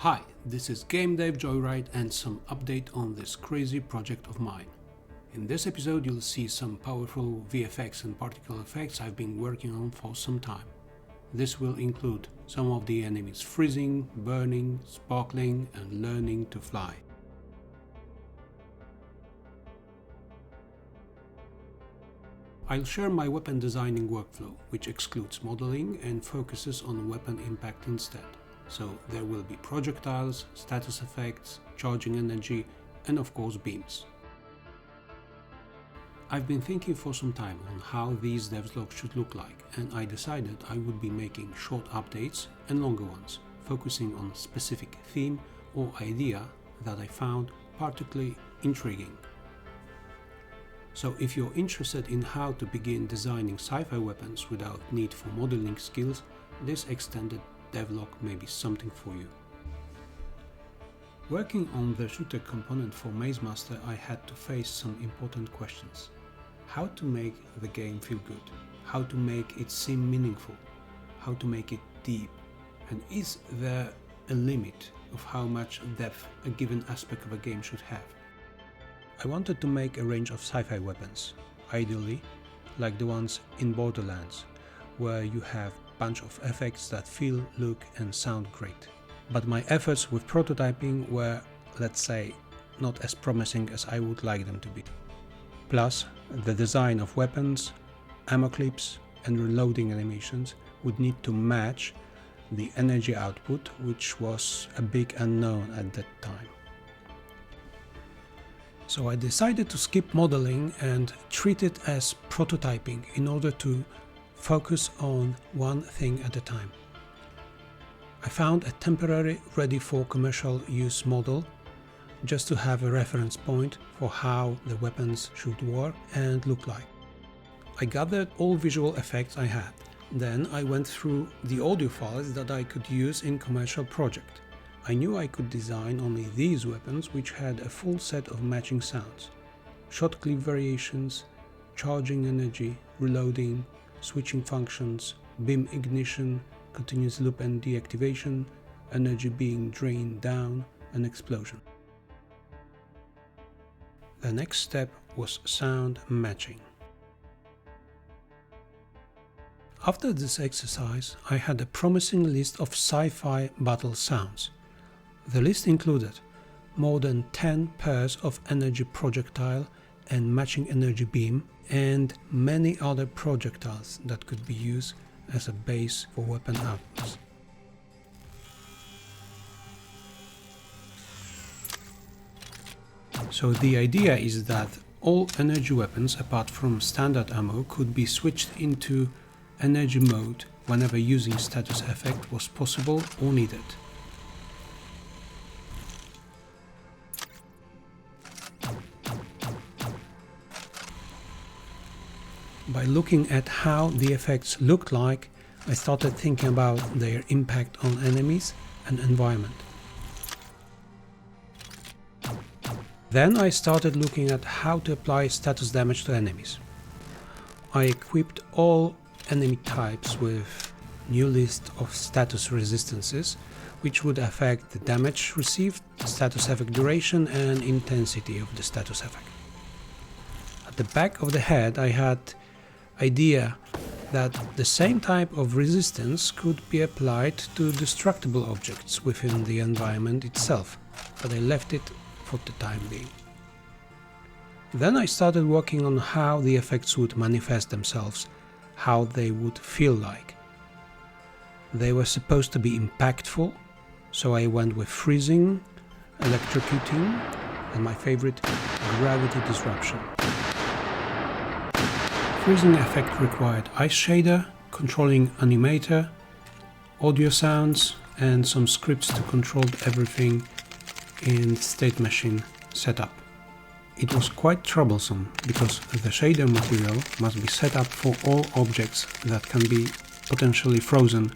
Hi, this is Game Dev Joyride and some update on this crazy project of mine. In this episode you'll see some powerful VFX and particle effects I've been working on for some time. This will include some of the enemies freezing, burning, sparkling and learning to fly. I'll share my weapon designing workflow, which excludes modeling and focuses on weapon impact instead. So there will be projectiles, status effects, charging energy, and of course beams. I've been thinking for some time on how these devlogs should look like, and I decided I would be making short updates and longer ones, focusing on a specific theme or idea that I found particularly intriguing. So if you're interested in how to begin designing sci-fi weapons without need for modeling skills, this extended devlog may be something for you. Working on the shooter component for Maze Master, I had to face some important questions. How to make the game feel good? How to make it seem meaningful? How to make it deep? And is there a limit of how much depth a given aspect of a game should have? I wanted to make a range of sci-fi weapons, ideally like the ones in Borderlands, where you have bunch of effects that feel, look and sound great. But my efforts with prototyping were, let's say, not as promising as I would like them to be. Plus, the design of weapons, ammo clips and reloading animations would need to match the energy output, which was a big unknown at that time. So I decided to skip modeling and treat it as prototyping in order to focus on one thing at a time. I found a temporary ready for commercial use model just to have a reference point for how the weapons should work and look like. I gathered all visual effects I had. Then I went through the audio files that I could use in commercial project. I knew I could design only these weapons which had a full set of matching sounds, shot clip variations, charging energy, reloading, switching functions, beam ignition, continuous loop and deactivation, energy being drained down, and explosion. The next step was sound matching. After this exercise, I had a promising list of sci-fi battle sounds. The list included more than 10 pairs of energy projectile and matching energy beam, and many other projectiles that could be used as a base for weapon outputs. So the idea is that all energy weapons apart from standard ammo could be switched into energy mode whenever using status effect was possible or needed. By looking at how the effects looked like, I started thinking about their impact on enemies and environment. Then I started looking at how to apply status damage to enemies. I equipped all enemy types with new list of status resistances, which would affect the damage received, status effect duration and intensity of the status effect. At the back of the head I had idea that the same type of resistance could be applied to destructible objects within the environment itself, but I left it for the time being. Then I started working on how the effects would manifest themselves, how they would feel like. They were supposed to be impactful, so I went with freezing, electrocuting, and my favorite, gravity disruption. Freezing effect required ice shader, controlling animator, audio sounds and some scripts to control everything in state machine setup. It was quite troublesome because the shader material must be set up for all objects that can be potentially frozen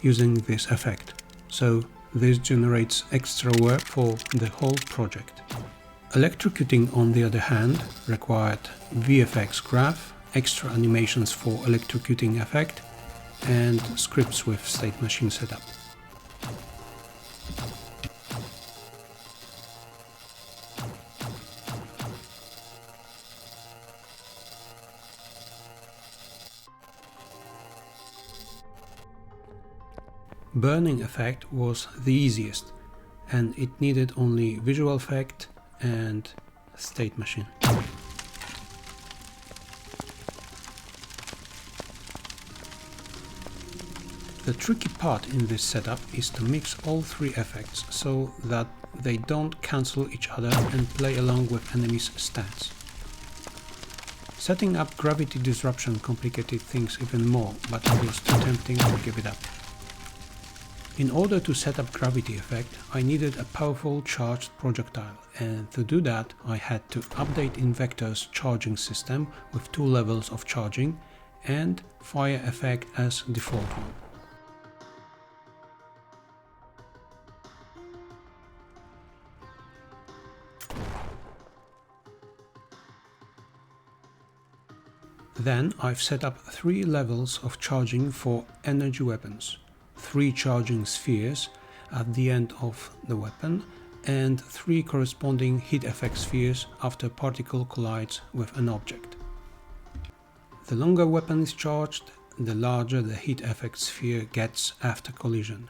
using this effect. So this generates extra work for the whole project. Electrocuting, on the other hand, required VFX graph, extra animations for electrocuting effect, and scripts with state machine setup. Burning effect was the easiest, and it needed only visual effect and state machine. The tricky part in this setup is to mix all three effects so that they don't cancel each other and play along with enemies' stats. Setting up gravity disruption complicated things even more, but it was too tempting to give it up. In order to set up gravity effect, I needed a powerful charged projectile, and to do that I had to update Invector's charging system with 2 levels of charging and fire effect as default one. Then I've set up 3 levels of charging for energy weapons, 3 charging spheres at the end of the weapon and 3 corresponding heat effect spheres after particle collides with an object. The longer weapon is charged, the larger the heat effect sphere gets after collision.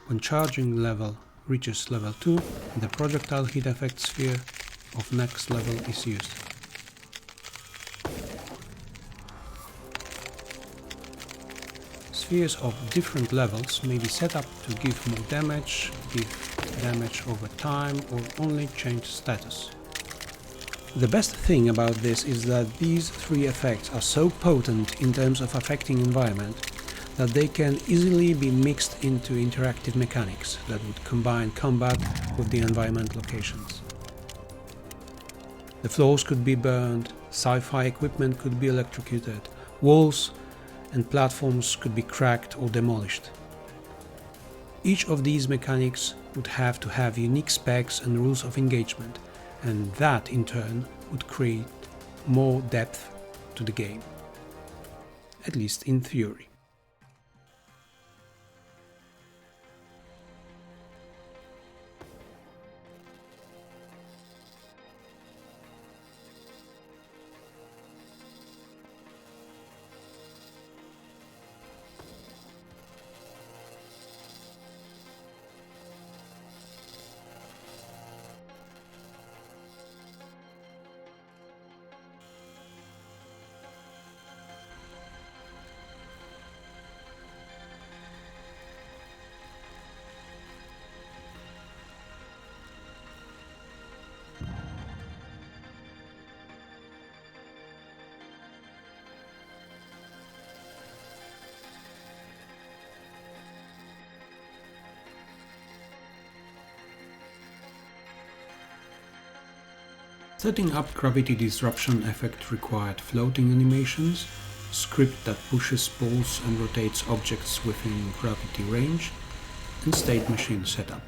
When charging level reaches level 2, the projectile heat effect sphere of next level is used. Spheres of different levels may be set up to give more damage, give damage over time, or only change status. The best thing about this is that these 3 effects are so potent in terms of affecting environment that they can easily be mixed into interactive mechanics that would combine combat with the environment locations. The floors could be burned, sci-fi equipment could be electrocuted, walls and platforms could be cracked or demolished. Each of these mechanics would have to have unique specs and rules of engagement, and that in turn would create more depth to the game, at least in theory. Setting up gravity disruption effect required floating animations, script that pushes balls and rotates objects within gravity range, and state machine setup.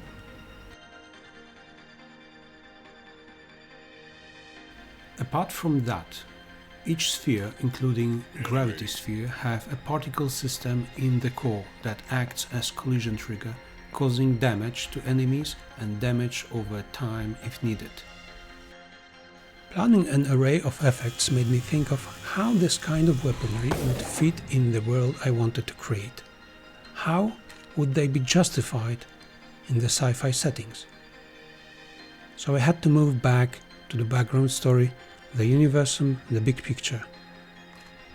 Apart from that, each sphere, including gravity sphere, have a particle system in the core that acts as collision trigger, causing damage to enemies and damage over time if needed. Planning an array of effects made me think of how this kind of weaponry would fit in the world I wanted to create. How would they be justified in the sci-fi settings? So I had to move back to the background story, the universum, the big picture.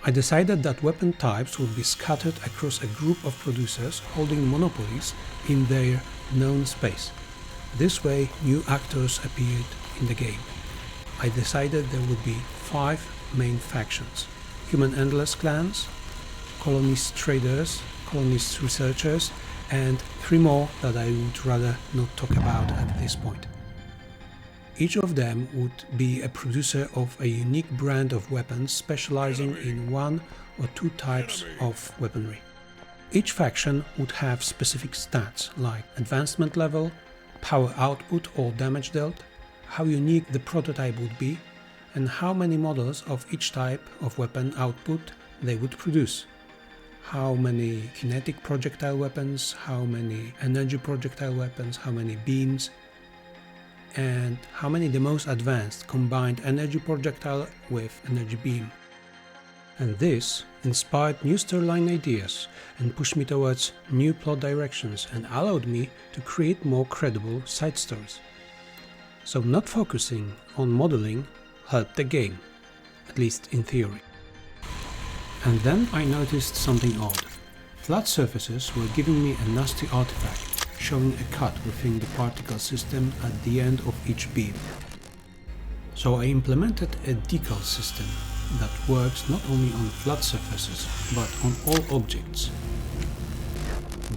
I decided that weapon types would be scattered across a group of producers holding monopolies in their known space. This way, new actors appeared in the game. I decided there would be 5 main factions: human endless clans, colonist traders, colonist researchers, and 3 more that I would rather not talk about at this point. Each of them would be a producer of a unique brand of weapons specializing in 1 or 2 types of weaponry. Each faction would have specific stats like advancement level, power output or damage dealt, how unique the prototype would be, and how many models of each type of weapon output they would produce. How many kinetic projectile weapons, how many energy projectile weapons, how many beams, and how many the most advanced combined energy projectile with energy beam. And this inspired new storyline ideas and pushed me towards new plot directions and allowed me to create more credible side stories. So not focusing on modeling helped the game, at least in theory. And then I noticed something odd. Flat surfaces were giving me a nasty artifact, showing a cut within the particle system at the end of each beam. So I implemented a decal system that works not only on flat surfaces, but on all objects.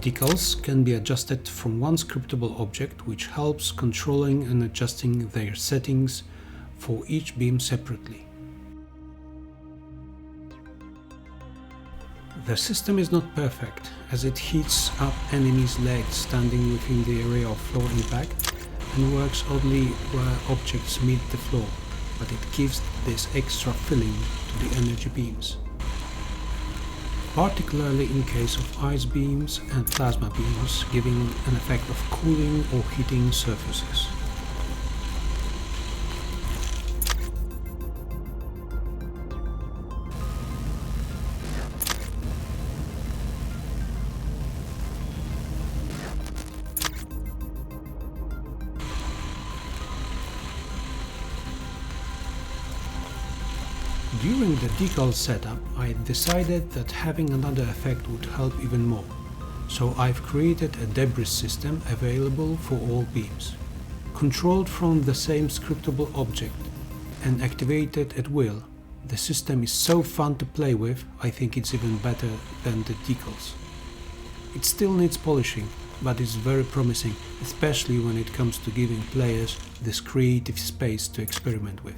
Decals can be adjusted from one scriptable object, which helps controlling and adjusting their settings for each beam separately. The system is not perfect, as it heats up enemies' legs standing within the area of floor impact and works oddly where objects meet the floor, but it gives this extra filling to the energy beams. Particularly in case of ice beams and plasma beams, giving an effect of cooling or heating surfaces. During the decal setup, I decided that having another effect would help even more, so I've created a debris system available for all beams, controlled from the same scriptable object and activated at will. The system is so fun to play with, I think it's even better than the decals. It still needs polishing, but it's very promising, especially when it comes to giving players this creative space to experiment with.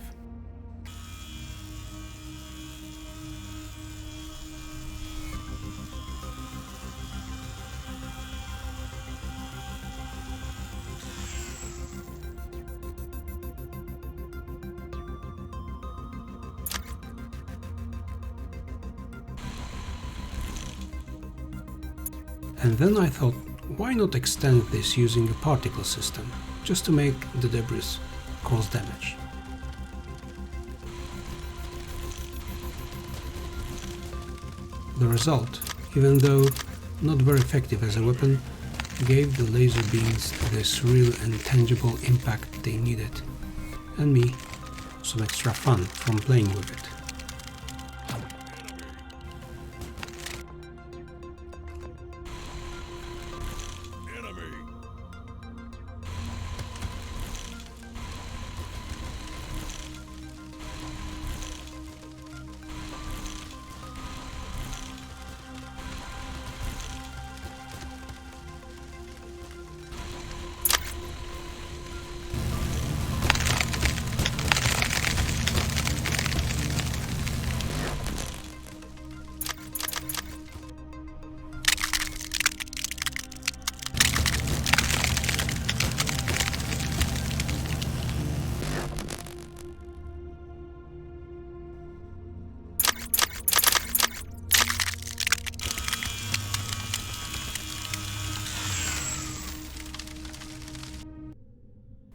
And then I thought, why not extend this using a particle system, just to make the debris cause damage. The result, even though not very effective as a weapon, gave the laser beams this real and tangible impact they needed, and me some extra fun from playing with it.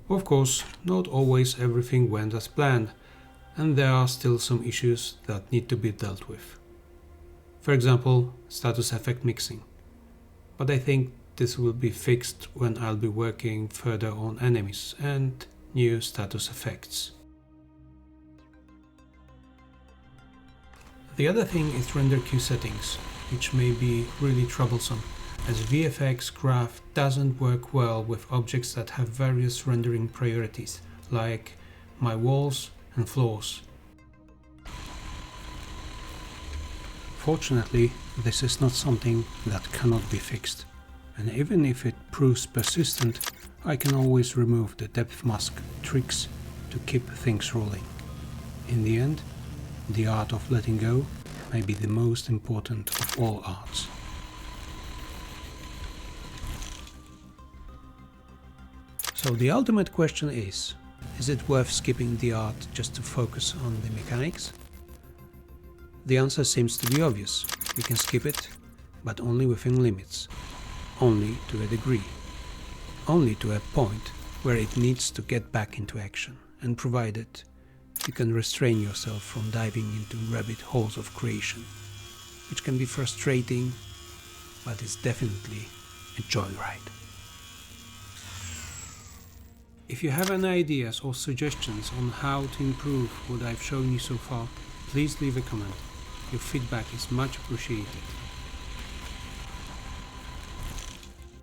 Of course, not always everything went as planned, and there are still some issues that need to be dealt with. For example, status effect mixing. But I think this will be fixed when I'll be working further on enemies and new status effects. The other thing is render queue settings, which may be really troublesome, as VFX graph doesn't work well with objects that have various rendering priorities, like my walls and floors. Fortunately, this is not something that cannot be fixed, and even if it proves persistent, I can always remove the depth mask tricks to keep things rolling. In the end, the art of letting go may be the most important of all arts. So the ultimate question is it worth skipping the art just to focus on the mechanics? The answer seems to be obvious. You can skip it, but only within limits, only to a degree, only to a point where it needs to get back into action, and provided you can restrain yourself from diving into rabbit holes of creation, which can be frustrating, but it's definitely a joyride. If you have any ideas or suggestions on how to improve what I've shown you so far, please leave a comment. Your feedback is much appreciated.